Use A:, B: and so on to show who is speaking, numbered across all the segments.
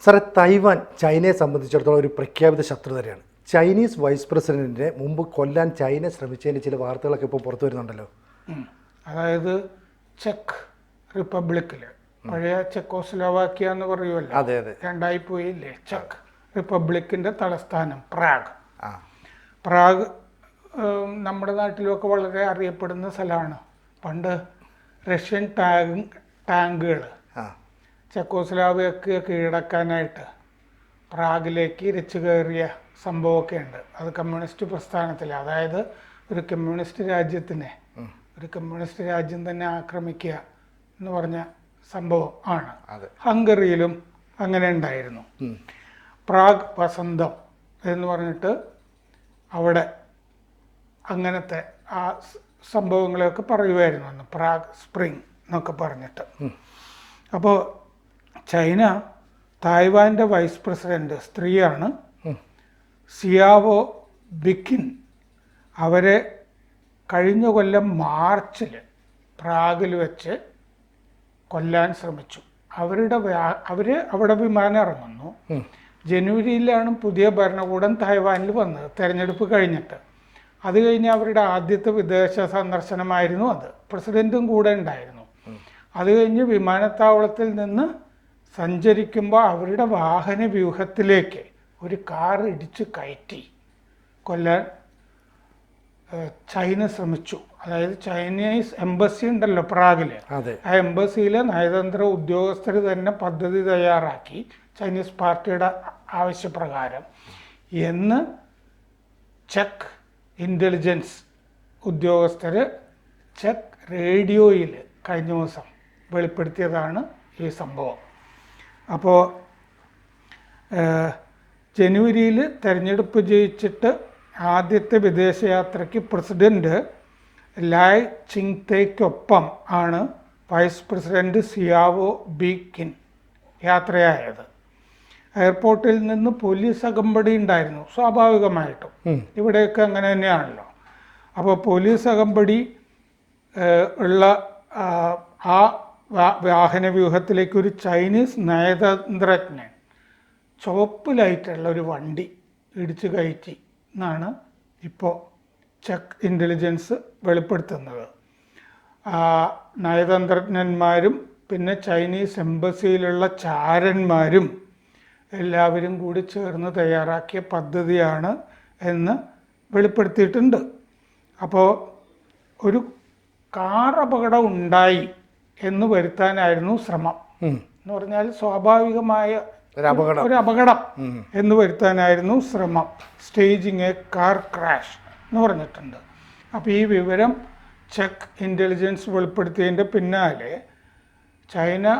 A: സാറേ, തൈവാൻ ചൈനയെ സംബന്ധിച്ചിടത്തോളം ഒരു പ്രഖ്യാപിത ശത്രുതയാണ്. ചൈനീസ് വൈസ് പ്രസിഡന്റിനെ മുമ്പ് കൊല്ലാൻ ചൈന ശ്രമിച്ചതിൻ്റെ ചില വാർത്തകളൊക്കെ ഇപ്പോൾ പുറത്തു വരുന്നുണ്ടല്ലോ.
B: അതായത് ചെക്ക് റിപ്പബ്ലിക്കിൽ, പഴയ ചെക്കോസ്ലോവാക്യ എന്ന് പറയുമല്ലോ,
A: അതെ അതെ,
B: രണ്ടായി പോയില്ലേ. ചെക്ക് റിപ്പബ്ലിക്കിൻ്റെ തലസ്ഥാനം പ്രാഗ് നമ്മുടെ നാട്ടിലൊക്കെ വളരെ അറിയപ്പെടുന്ന സ്ഥലമാണ്. പണ്ട് റഷ്യൻ ടാങ്കുകൾ ചെക്കോസ്ലോവാക്യ കീഴടക്കാനായിട്ട് പ്രാഗിലേക്ക് ഇരച്ചു കയറിയ സംഭവമൊക്കെ ഉണ്ട്. അത് കമ്മ്യൂണിസ്റ്റ് പ്രസ്ഥാനത്തിൽ, അതായത് ഒരു കമ്മ്യൂണിസ്റ്റ് രാജ്യം തന്നെ ആക്രമിക്കുക എന്ന് പറഞ്ഞ സംഭവം ആണ്. ഹംഗറിയിലും അങ്ങനെ ഉണ്ടായിരുന്നു. പ്രാഗ് വസന്തം എന്ന് പറഞ്ഞിട്ട് അവിടെ അങ്ങനത്തെ ആ സംഭവങ്ങളെയൊക്കെ പറയുമായിരുന്നു അന്ന്, പ്രാഗ് സ്പ്രിങ് എന്നൊക്കെ പറഞ്ഞിട്ട്. അപ്പോൾ ചൈന തായ്വാൻ്റെ വൈസ് പ്രസിഡന്റ് സ്ത്രീയാണ്, സിയാവോ ബിക്കിൻ. അവരെ കഴിഞ്ഞ കൊല്ലം മാർച്ചിൽ പ്രാഗിൽ വെച്ച് കൊല്ലാൻ ശ്രമിച്ചു. അവർ അവിടെ വിമാനം ഇറങ്ങുന്നു. ജനുവരിയിലാണ് പുതിയ ഭരണകൂടം തായ്വാനിൽ വന്നത്, തെരഞ്ഞെടുപ്പ് കഴിഞ്ഞിട്ട്. അത് കഴിഞ്ഞ് അവരുടെ ആദ്യത്തെ വിദേശ സന്ദർശനമായിരുന്നു അത്. പ്രസിഡന്റും കൂടെ ഉണ്ടായിരുന്നു. അത് കഴിഞ്ഞ് വിമാനത്താവളത്തിൽ നിന്ന് സഞ്ചരിക്കുമ്പോൾ അവരുടെ വാഹന വ്യൂഹത്തിലേക്ക് ഒരു കാർ ഇടിച്ച് കയറ്റി കൊല്ലാൻ ചൈന ശ്രമിച്ചു. അതായത് ചൈനീസ് എംബസി ഉണ്ടല്ലോ പ്രാഗില്, ആ എംബസിയിലെ നയതന്ത്ര ഉദ്യോഗസ്ഥർ തന്നെ പദ്ധതി തയ്യാറാക്കി, ചൈനീസ് പാർട്ടിയുടെ ആവശ്യപ്രകാരം എന്ന് ചെക്ക് ഇൻ്റലിജൻസ് ഉദ്യോഗസ്ഥർ ചെക്ക് റേഡിയോയിൽ കഴിഞ്ഞ ദിവസം വെളിപ്പെടുത്തിയതാണ് ഈ സംഭവം. അപ്പോൾ ജനുവരിയിൽ തെരഞ്ഞെടുപ്പ് ജയിച്ചിട്ട് ആദ്യത്തെ വിദേശയാത്രയ്ക്ക് പ്രസിഡന്റ് ലായ് ചിങ്തയ്ക്കൊപ്പം ആണ് വൈസ് പ്രസിഡന്റ് സിയാവോ ബിക്കിൻ യാത്രയായത്. എയർപോർട്ടിൽ നിന്ന് പോലീസ് അകമ്പടി ഉണ്ടായിരുന്നു, സ്വാഭാവികമായിട്ടും. ഇവിടെയൊക്കെ അങ്ങനെ തന്നെയാണല്ലോ. അപ്പോൾ പോലീസ് അകമ്പടി ഉള്ള ആ വാഹന വ്യൂഹത്തിലേക്ക് ഒരു ചൈനീസ് നയതന്ത്രജ്ഞൻ ചുവപ്പ് ലൈറ്റുള്ള ഒരു വണ്ടി ഇടിച്ചു കയറ്റി എന്നാണ് ഇപ്പോൾ ചെക്ക് ഇൻ്റലിജൻസ് വെളിപ്പെടുത്തുന്നത്. നയതന്ത്രജ്ഞന്മാരും പിന്നെ ചൈനീസ് എംബസിയിലുള്ള ചാരന്മാരും എല്ലാവരും കൂടി ചേർന്ന് തയ്യാറാക്കിയ പദ്ധതിയാണ് എന്ന് വെളിപ്പെടുത്തിയിട്ടുണ്ട്. അപ്പോൾ ഒരു കാർ അപകടം ഉണ്ടായി എന്ന് വരുത്താനായിരുന്നു ശ്രമം. എന്ന് പറഞ്ഞാൽ സ്വാഭാവികമായ ഒരു അപകടം എന്ന് വരുത്താനായിരുന്നു ശ്രമം. സ്റ്റേജിങ് എ കാർ ക്രാഷ് എന്ന് പറഞ്ഞിട്ടുണ്ട്. അപ്പോൾ ഈ വിവരം ചെക്ക് ഇൻ്റലിജൻസ് വെളിപ്പെടുത്തിയതിൻ്റെ പിന്നാലെ ചൈന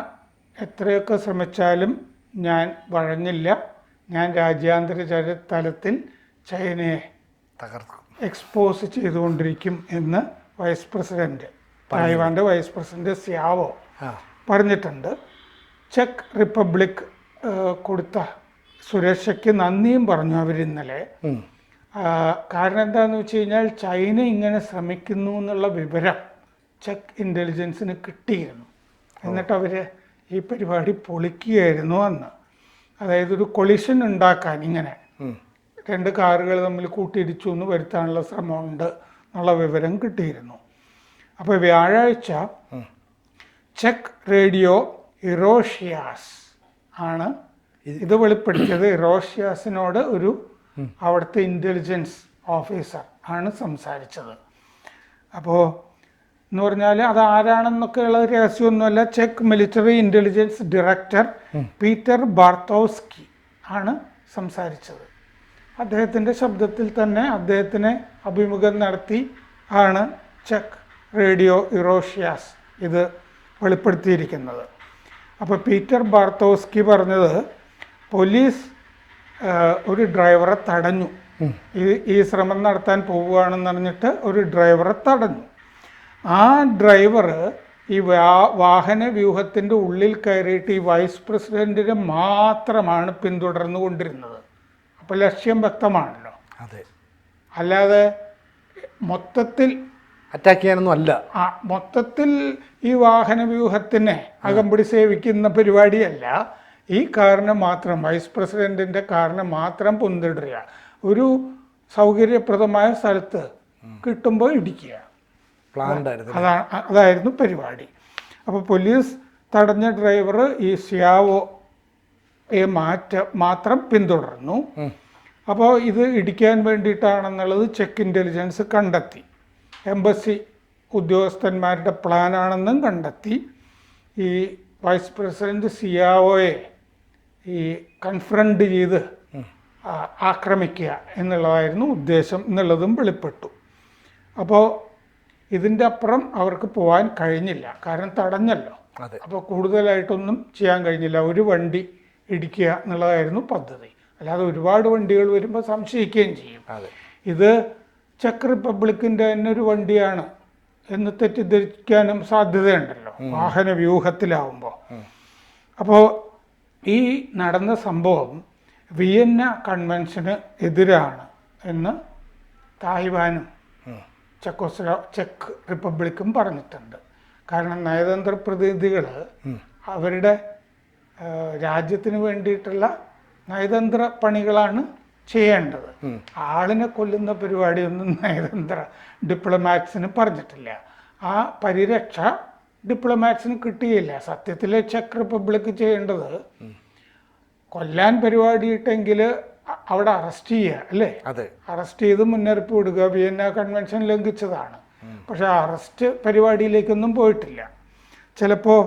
B: എത്രയൊക്കെ ശ്രമിച്ചാലും ഞാൻ വഴങ്ങില്ല, ഞാൻ രാജ്യാന്തര തലത്തിൽ ചൈനയെ എക്സ്പോസ് ചെയ്തുകൊണ്ടിരിക്കും എന്ന് വൈസ് പ്രസിഡന്റ്, തായ്വാൻ്റെ വൈസ് പ്രസിഡന്റ് സിയാവോ പറഞ്ഞിട്ടുണ്ട്. ചെക്ക് റിപ്പബ്ലിക് കൊടുത്ത സുരക്ഷയ്ക്ക് നന്ദിയും പറഞ്ഞു അവരിന്നലെ. കാരണം എന്താണെന്ന് വെച്ച് കഴിഞ്ഞാൽ ചൈന ഇങ്ങനെ ശ്രമിക്കുന്നു എന്നുള്ള വിവരം ചെക്ക് ഇൻ്റലിജൻസിന് കിട്ടിയിരുന്നു. എന്നിട്ട് അവർ ഈ പരിപാടി പൊളിക്കുകയായിരുന്നു അന്ന്. അതായത് ഒരു കൊളിഷൻ ഉണ്ടാക്കാൻ, ഇങ്ങനെ രണ്ട് കാറുകൾ തമ്മിൽ കൂട്ടിയിടിച്ചു എന്ന് വരുത്താനുള്ള ശ്രമമുണ്ട് എന്നുള്ള വിവരം കിട്ടിയിരുന്നു. അപ്പോൾ വ്യാഴാഴ്ച ചെക്ക് റേഡിയോ ഇറോഷിയാസ് ആണ് ഇത് വെളിപ്പെടുത്തിയത്. ഇറോഷിയാസിനോട് ഒരു അവിടുത്തെ ഇൻ്റലിജൻസ് ഓഫീസർ ആണ് സംസാരിച്ചത്. അപ്പോൾ എന്ന് പറഞ്ഞാൽ അത് ആരാണെന്നൊക്കെയുള്ള രഹസ്യമൊന്നുമല്ല. ചെക്ക് military intelligence director Peter Bartovsky ആണ് സംസാരിച്ചത്. അദ്ദേഹത്തിൻ്റെ ശബ്ദത്തിൽ തന്നെ അദ്ദേഹത്തിനെ അഭിമുഖം നടത്തി ആണ് ചെക്ക് റേഡിയോ ഇറോഷിയാസ് ഇത് വെളിപ്പെടുത്തിയിരിക്കുന്നത്. അപ്പോൾ പീറ്റർ ബാർത്തോസ്കി പറഞ്ഞത്, പോലീസ് ഒരു ഡ്രൈവറെ തടഞ്ഞു, ഈ ശ്രമം നടത്താൻ പോവുകയാണെന്ന് പറഞ്ഞിട്ട് ഒരു ഡ്രൈവറെ തടഞ്ഞു. ആ ഡ്രൈവർ ഈ വാഹന വ്യൂഹത്തിൻ്റെ ഉള്ളിൽ കയറിയിട്ട് ഈ വൈസ് പ്രസിഡന്റിനെ മാത്രമാണ് പിന്തുടർന്നു കൊണ്ടിരുന്നത്. അപ്പോൾ ലക്ഷ്യം വ്യക്തമാണല്ലോ.
A: അതെ,
B: അല്ലാതെ മൊത്തത്തിൽ
A: അറ്റാക്ക് ചെയ്യാനൊന്നും അല്ല.
B: മൊത്തത്തിൽ ഈ വാഹന വ്യൂഹത്തിനെ അകമ്പടി സേവിക്കുന്ന പരിപാടിയല്ല. ഈ കാറിനെ മാത്രം വൈസ് പ്രസിഡന്റിന്റെ കാറിനെ മാത്രം പിന്തുടരുക, ഒരു സൗകര്യപ്രദമായ സ്ഥലത്ത് കിട്ടുമ്പോൾ ഇടിക്കുക. അതായിരുന്നു പരിപാടി. അപ്പോൾ പോലീസ് തടഞ്ഞ ഡ്രൈവർ ഈ സിയാവോയെ മാത്രം പിന്തുടർന്നു. അപ്പോൾ ഇത് ഇടിക്കാൻ വേണ്ടിയിട്ടാണെന്നുള്ളത് ചെക്ക് ഇൻ്റലിജൻസ് കണ്ടെത്തി. എംബസി ഉദ്യോഗസ്ഥന്മാരുടെ പ്ലാനാണെന്നും കണ്ടെത്തി. ഈ വൈസ് പ്രസിഡന്റ് സിയാവോയെ ഈ കൺഫ്രണ്ട് ചെയ്ത് ആക്രമിക്കുക എന്നുള്ളതായിരുന്നു ഉദ്ദേശം എന്നുള്ളതും വെളിപ്പെട്ടു. അപ്പോൾ ഇതിൻ്റെ അപ്പുറം അവർക്ക് പോകാൻ കഴിഞ്ഞില്ല, കാരണം തടഞ്ഞല്ലോ. അപ്പോൾ കൂടുതലായിട്ടൊന്നും ചെയ്യാൻ കഴിഞ്ഞില്ല. ഒരു വണ്ടി ഇടിക്കുക എന്നുള്ളതായിരുന്നു പദ്ധതി. അല്ലാതെ ഒരുപാട് വണ്ടികൾ വരുമ്പോൾ സംശയിക്കുകയും ചെയ്യും. ഇത് ചെക്ക് റിപ്പബ്ലിക്കിൻ്റെ തന്നെ ഒരു വണ്ടിയാണ് എന്ന് തെറ്റിദ്ധരിക്കാനും സാധ്യതയുണ്ടല്ലോ വാഹന വ്യൂഹത്തിലാവുമ്പോൾ. അപ്പോൾ ഈ നടന്ന സംഭവം വിയന്ന കൺവെൻഷന് എതിരാണ് എന്ന് തായ്വാനും ചെക്ക് റിപ്പബ്ലിക്കും പറഞ്ഞിട്ടുണ്ട്. കാരണം നയതന്ത്ര പ്രതിനിധികൾ അവരുടെ രാജ്യത്തിന് വേണ്ടിയിട്ടുള്ള നയതന്ത്ര പണികളാണ് ചെയ്യേണ്ടത്. ആളിനെ കൊല്ലുന്ന പരിപാടിയൊന്നും നയതന്ത്ര ഡിപ്ലോമാറ്റ്സിന് പറഞ്ഞിട്ടില്ല. ആ പരിരക്ഷ ഡിപ്ലോമാറ്റ്സിന് കിട്ടിയില്ല. സത്യത്തിൽ ചെക്ക് റിപ്പബ്ലിക് ചെയ്യേണ്ടത് കൊല്ലാൻ പരിപാടിയിട്ടെങ്കിൽ അവിടെ അറസ്റ്റ് ചെയ്യുക, അല്ലേ? അറസ്റ്റ് ചെയ്ത് മുന്നറിയിപ്പ് കൊടുക്കുക, വിയന്ന കൺവെൻഷൻ ലംഘിച്ചതാണ്. പക്ഷെ അറസ്റ്റ് പരിപാടിയിലേക്കൊന്നും പോയിട്ടില്ല. ചിലപ്പോൾ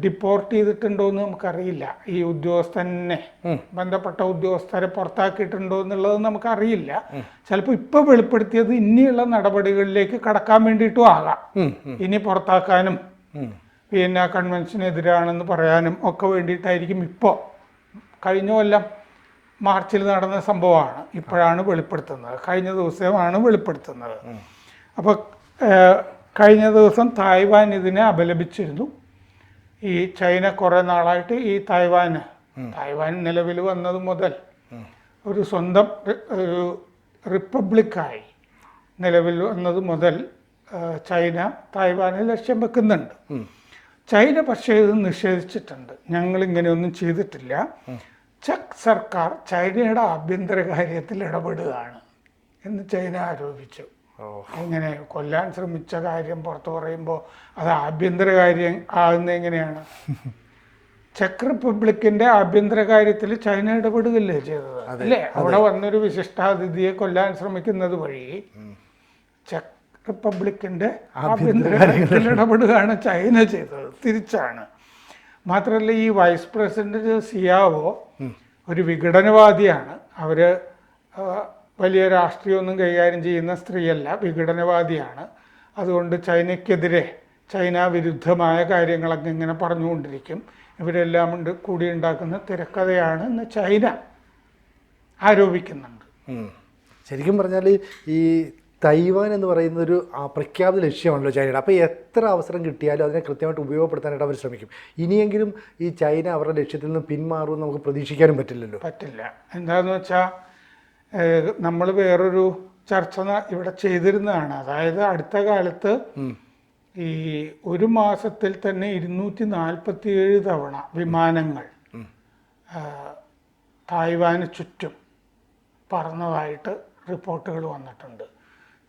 B: ഡിപ്പോർട്ട് ചെയ്തിട്ടുണ്ടോ എന്ന് നമുക്കറിയില്ല. ഈ ഉദ്യോഗസ്ഥനെ ബന്ധപ്പെട്ട ഉദ്യോഗസ്ഥരെ പുറത്താക്കിയിട്ടുണ്ടോ എന്നുള്ളത് നമുക്കറിയില്ല. ചിലപ്പോൾ ഇപ്പോൾ വെളിപ്പെടുത്തിയത് ഇനിയുള്ള നടപടികളിലേക്ക് കടക്കാൻ വേണ്ടിയിട്ടും ആകാം. ഇനി പുറത്താക്കാനും വിയന്ന കൺവെൻഷനെതിരാണെന്ന് പറയാനും ഒക്കെ വേണ്ടിയിട്ടായിരിക്കും. ഇപ്പോൾ കഴിഞ്ഞ കൊല്ലം മാർച്ചിൽ നടന്ന സംഭവമാണ് ഇപ്പോഴാണ് വെളിപ്പെടുത്തുന്നത്. കഴിഞ്ഞ ദിവസമാണ് വെളിപ്പെടുത്തുന്നത്. അപ്പോൾ കഴിഞ്ഞ ദിവസം തായ്വാൻ ഇതിനെ അപലപിച്ചിരുന്നു. ഈ ചൈന കുറേ നാളായിട്ട് ഈ തായ്വാൻ നിലവിൽ വന്നത് മുതൽ ഒരു സ്വന്തം റിപ്പബ്ലിക്കായി നിലവിൽ വന്നത് മുതൽ ചൈന തായ്വാനെ ലക്ഷ്യം വെക്കുന്നുണ്ട്. ചൈന പക്ഷേ ഇത് നിഷേധിച്ചിട്ടുണ്ട്. ഞങ്ങളിങ്ങനെയൊന്നും ചെയ്തിട്ടില്ല. ചെക്ക് സർക്കാർ ചൈനയുടെ ആഭ്യന്തര കാര്യത്തിൽ ഇടപെടുകയാണ് എന്ന് ചൈന ആരോപിച്ചു. എങ്ങനെ കൊല്ലാൻ ശ്രമിച്ച കാര്യം പുറത്തു പറയുമ്പോൾ അത് ആഭ്യന്തര കാര്യം ആകുന്ന എങ്ങനെയാണ്? ചെക്ക് റിപ്പബ്ലിക്കിന്റെ ആഭ്യന്തര കാര്യത്തിൽ ചൈന ഇടപെടുകയല്ലേ ചെയ്തത്, അല്ലേ? അവിടെ വന്നൊരു വിശിഷ്ടാതിഥിയെ കൊല്ലാൻ ശ്രമിക്കുന്നത് വഴി ചെക്ക് റിപ്പബ്ലിക്കിന്റെ ആഭ്യന്തര കാര്യത്തിൽ ഇടപെടുകയാണ് ചൈന ചെയ്തത്. തിരിച്ചാണ്. മാത്രമല്ല ഈ വൈസ് പ്രസിഡന്റ് സിയാവോ ഒരു വിഘടനവാദിയാണ്. അവര് വലിയ രാഷ്ട്രീയമൊന്നും കൈകാര്യം ചെയ്യുന്ന സ്ത്രീയല്ല, വിഘടനവാദിയാണ്. അതുകൊണ്ട് ചൈനയ്ക്കെതിരെ ചൈന വിരുദ്ധമായ കാര്യങ്ങളൊക്കെ ഇങ്ങനെ പറഞ്ഞുകൊണ്ടിരിക്കും. ഇവരെല്ലാം കൂടി ഉണ്ടാക്കുന്ന തിരക്കഥയാണ് എന്ന് ചൈന ആരോപിക്കുന്നുണ്ട്.
A: ശരിക്കും പറഞ്ഞാൽ ഈ തൈവാൻ എന്ന് പറയുന്ന ഒരു പ്രഖ്യാപിത ലക്ഷ്യമാണല്ലോ ചൈനയുടെ. അപ്പോൾ എത്ര അവസരം കിട്ടിയാലും അതിനെ കൃത്യമായിട്ട് ഉപയോഗപ്പെടുത്താനായിട്ട് അവർ ശ്രമിക്കും. ഇനിയെങ്കിലും ഈ ചൈന അവരുടെ ലക്ഷ്യത്തിൽ നിന്ന് പിന്മാറുമെന്ന് നമുക്ക് പ്രതീക്ഷിക്കാനും പറ്റില്ലല്ലോ.
B: പറ്റില്ല. എന്താണെന്ന് വെച്ചാൽ നമ്മൾ വേറൊരു ചർച്ച ഇവിടെ ചെയ്തിരുന്നതാണ്. അതായത് അടുത്ത കാലത്ത് ഈ ഒരു മാസത്തിൽ തന്നെ 247 തവണ വിമാനങ്ങൾ തായ്വാന് ചുറ്റും പറന്നതായിട്ട് റിപ്പോർട്ടുകൾ വന്നിട്ടുണ്ട്.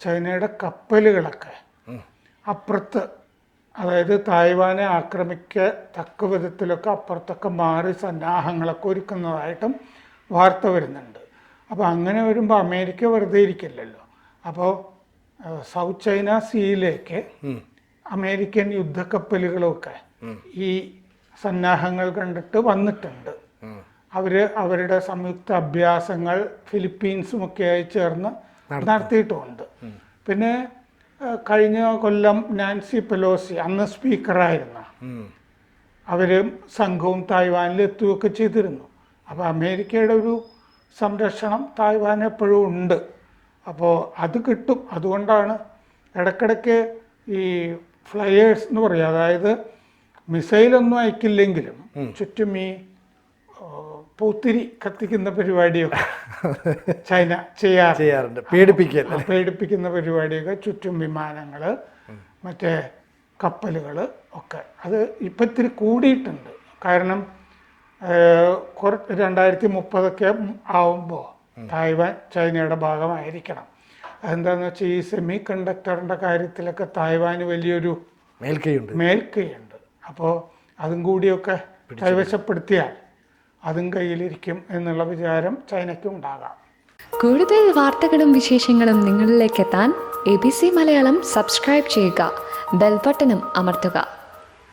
B: ചൈനയുടെ കപ്പലുകളൊക്കെ അപ്പുറത്ത്, അതായത് തായ്വാനെ ആക്രമിക്കത്തക്ക വിധത്തിലൊക്കെ അപ്പുറത്തൊക്കെ മാറി സന്നാഹങ്ങളൊക്കെ ഒരുക്കുന്നതായിട്ടും വാർത്ത വരുന്നുണ്ട്. അപ്പോൾ അങ്ങനെ വരുമ്പോൾ അമേരിക്ക വെറുതെ ഇരിക്കില്ലല്ലോ. അപ്പോൾ സൗത്ത് ചൈന സീയിലേക്ക് അമേരിക്കൻ യുദ്ധക്കപ്പലുകളൊക്കെ ഈ സന്നാഹങ്ങൾ കണ്ടിട്ട് വന്നിട്ടുണ്ട്. അവരുടെ സംയുക്ത അഭ്യാസങ്ങൾ ഫിലിപ്പീൻസുമൊക്കെയായി ചേർന്ന് നടത്തിയിട്ടുമുണ്ട്. പിന്നെ കഴിഞ്ഞ കൊല്ലം നാൻസി പെലോസി, അന്ന് സ്പീക്കറായിരുന്ന അവരും സംഘവും തായ്വാനിൽ എത്തുകയൊക്കെ ചെയ്തിരുന്നു. അപ്പോൾ അമേരിക്കയുടെ ഒരു സംരക്ഷണം തായ്വാൻ എപ്പോഴും ഉണ്ട്. അപ്പോൾ അത് കിട്ടും. അതുകൊണ്ടാണ് ഇടയ്ക്കിടയ്ക്ക് ഈ ഫ്ലയേഴ്സ് എന്ന് പറയുക, അതായത് മിസൈലൊന്നും അയക്കില്ലെങ്കിലും ചുറ്റും ഈ പൂത്തിരി കത്തിക്കുന്ന പരിപാടിയൊക്കെ ചൈന ചെയ്യാറുണ്ട്. പേടിപ്പിക്കുന്ന പരിപാടിയൊക്കെ ചുറ്റും വിമാനങ്ങൾ, മറ്റേ കപ്പലുകൾ ഒക്കെ. അത് ഇപ്പം ഇത്തിരി കൂടിയിട്ടുണ്ട്. കാരണം 2030 ആവുമ്പോൾ തായ്വാൻ ചൈനയുടെ ഭാഗമായിരിക്കണം. അതെന്താണെന്ന് വെച്ചാൽ ഈ സെമി കണ്ടക്ടറിൻ്റെ കാര്യത്തിലൊക്കെ തായ്വാന് വലിയൊരു മേൽക്കൈയുണ്ട്. അപ്പോൾ അതും കൂടിയൊക്കെ കൈവശപ്പെടുത്തിയാൽ അതും കയ്യിലിരിക്കും എന്നുള്ള വിചാരം ചൈനയ്ക്കും ഉണ്ടാകാം.
C: കൂടുതൽ വാർത്തകളും വിശേഷങ്ങളും നിങ്ങളിലേക്ക് എത്താൻ ABC മലയാളം സബ്സ്ക്രൈബ് ചെയ്യുക, ബെൽ ബട്ടണും അമർത്തുക.